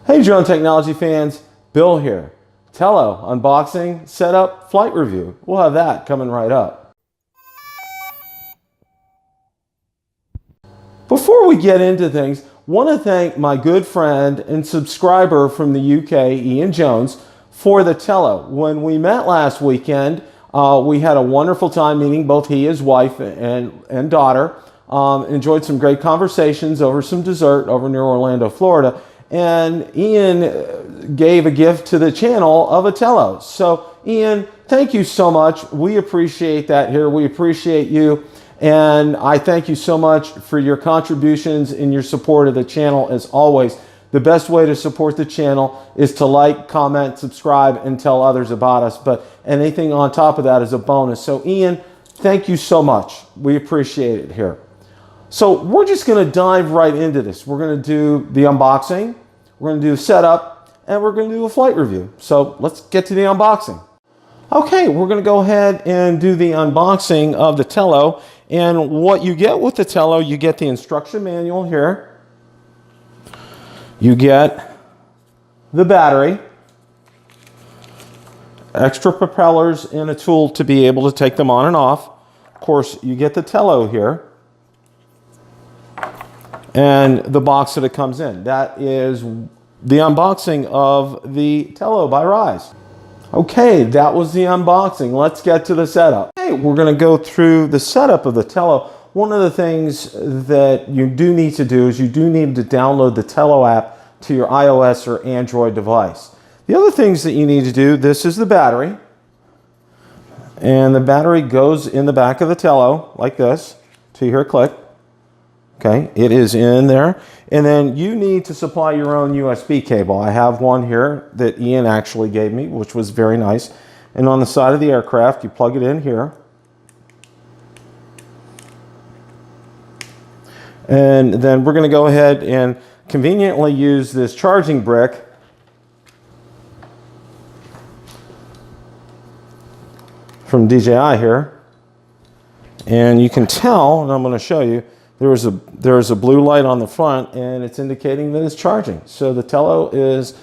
Hey drone technology fans, Bill here. Tello, unboxing, setup, flight review. We'll have that coming right up. Before we get into things, want to thank my good friend and subscriber from the UK, Ian Jones, for the Tello. When we met last weekend, we had a wonderful time meeting, both he, his wife, and daughter. Enjoyed some great conversations over some dessert over near Orlando, Florida. And Ian gave a gift to the channel of a Tello. So Ian, thank you so much. We appreciate that here. We appreciate you. And I thank you so much for your contributions and your support of the channel as always. The best way to support the channel is to like, comment, subscribe, and tell others about us. But anything on top of that is a bonus. So Ian, thank you so much. We appreciate it here. So we're just going to dive right into this. We're going to do the unboxing, we're going to do a setup, and we're going to do a flight review. So let's get to the unboxing. Okay, we're going to go ahead and do the unboxing of the Tello. And what you get with the Tello, you get the instruction manual here. You get the battery, extra propellers, and a tool to be able to take them on and off. Of course, you get the Tello here and the box that it comes in. That is the unboxing of the Tello by Ryze. Okay, that was the unboxing. Let's get to the setup. Okay, we're going to go through the setup of the Tello. One of the things that you do need to do is you do need to download the Tello app to your iOS or Android device. The other things that you need to do, this is the battery. And the battery goes in the back of the Tello like this. So you hear a click. Okay, it is in there. And then you need to supply your own USB cable. I have one here that Ian actually gave me, which was very nice. And on the side of the aircraft, you plug it in here. And then we're going to go ahead and conveniently use this charging brick from DJI here. And you can tell, and I'm going to show you, there's a blue light on the front and it's indicating that it's charging. So the Tello is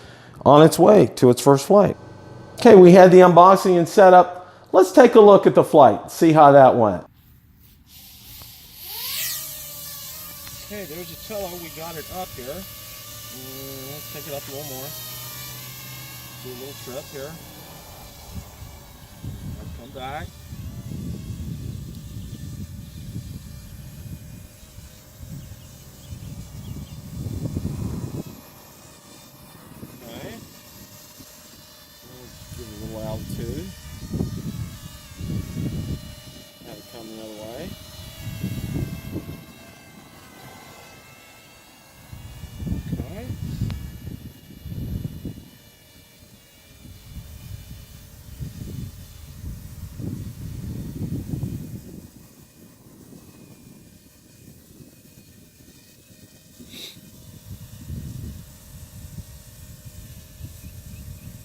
on its way to its first flight. Okay, we had the unboxing and setup. Let's take a look at the flight, see how that went. Okay, there's a Tello. We got it up here. Let's take it up a little more. Do a little trip here. I'll come back. Altitude. Have it come the other way. Okay.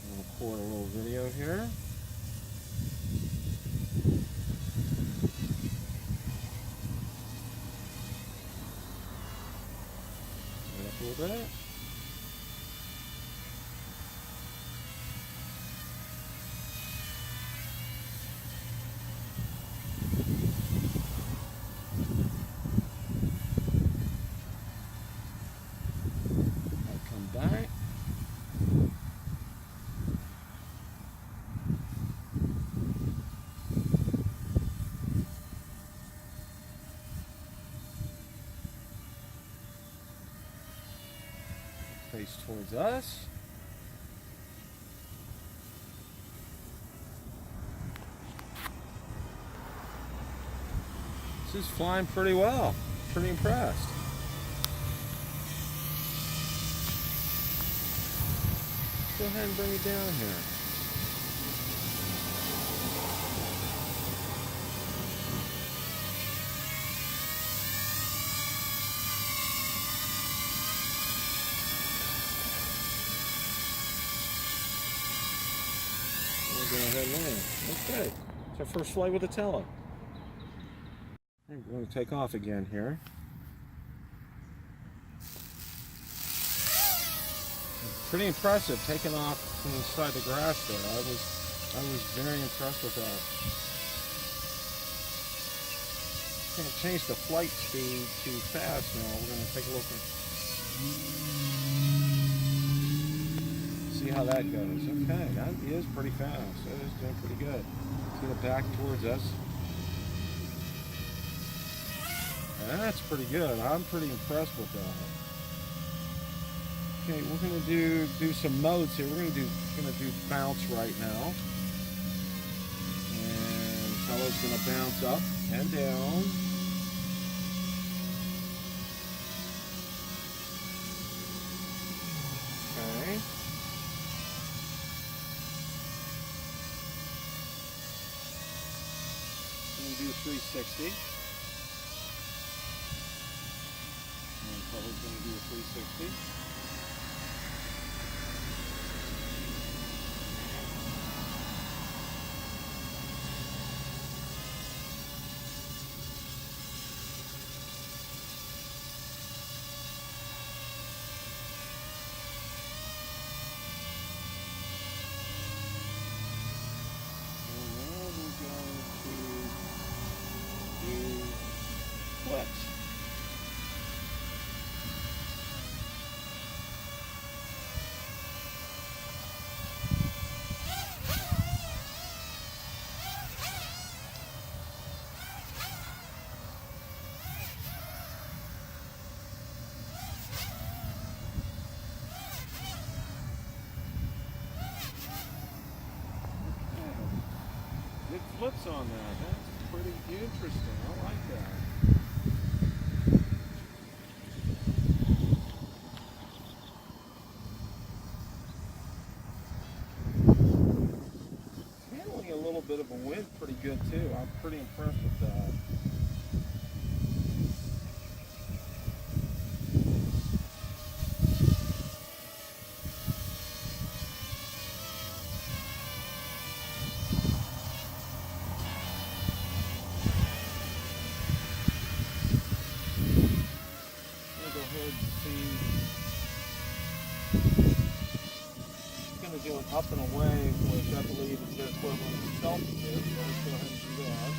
I'll record a little video here. A little bit. I'll come back. Face towards us. This is flying pretty well. Pretty impressed. Go ahead and bring it down here. Go ahead and land. Okay, it's our first flight with the Tello. I'm going to take off again here. Pretty impressive, taking off from inside the grass there. I was very impressed with that. I'm going to change the flight speed to fast now. We're going to take a look and see how that goes. Okay, that is pretty fast. That is doing pretty good. Let's get it back towards us. That's pretty good. I'm pretty impressed with that. Okay, we're going to do some modes here. We're going to do bounce right now. And Tello's going to bounce up and down. Okay. I'm going to do 360. And Tello's going to do a 360. Flips on that. That's pretty interesting. I like that. Handling a little bit of a wind pretty good too. I'm pretty impressed with that. Doing up and away, which I believe is their equivalent to self-assist, so let's go ahead and do that.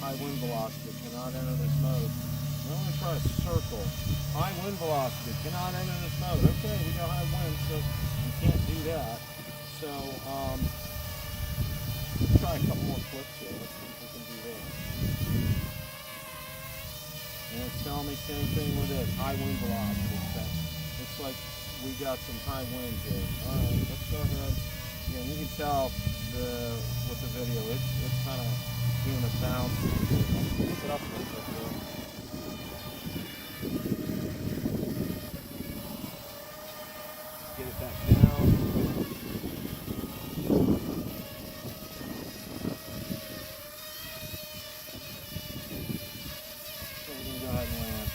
High wind velocity, cannot enter this mode. Now I'm going to try a circle. High wind velocity, cannot enter this mode. Okay, we got high wind, so you can't do that. So, let's try a couple more flips here. Let's see if we can do that. And it's telling me same thing with it, high wind velocity. So looks like we got some high wind here. Alright, let's go ahead. Yeah, you can tell with the video, it's kind of doing a bounce. Pick it up a little bit here. Get it back down. So we're going to go ahead and land.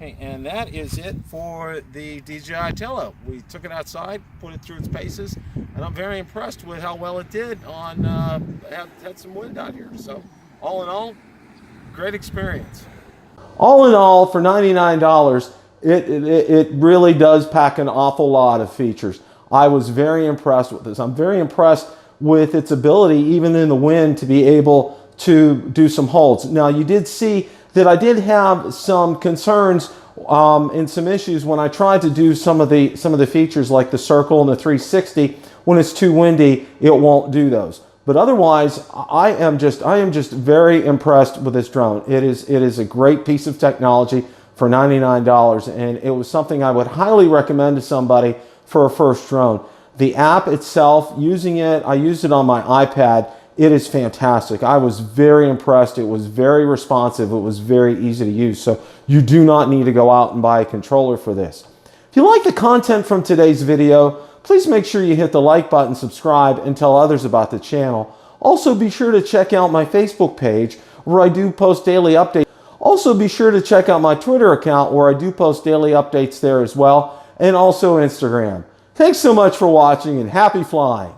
Okay, and that is it for the DJI Tello. We took it outside, put it through its paces, and I'm very impressed with how well it did on, had some wind out here. So, all in all, great experience. All in all, for $99, it really does pack an awful lot of features. I was very impressed with this. I'm very impressed with its ability, even in the wind, to be able to do some holds. Now, you did see that I did have some concerns and some issues when I tried to do some of the features like the circle and the 360. When it's too windy, it won't do those. But otherwise, I am just very impressed with this drone. It is a great piece of technology for $99, and it was something I would highly recommend to somebody for a first drone. The app itself, I used it on my iPad. It is fantastic. I was very impressed. It was very responsive. It was very easy to use. So you do not need to go out and buy a controller for this. If you like the content from today's video, please make sure you hit the like button, subscribe, and tell others about the channel. Also, be sure to check out my Facebook page where I do post daily updates. Also, be sure to check out my Twitter account where I do post daily updates there as well, and also Instagram. Thanks so much for watching, and happy flying.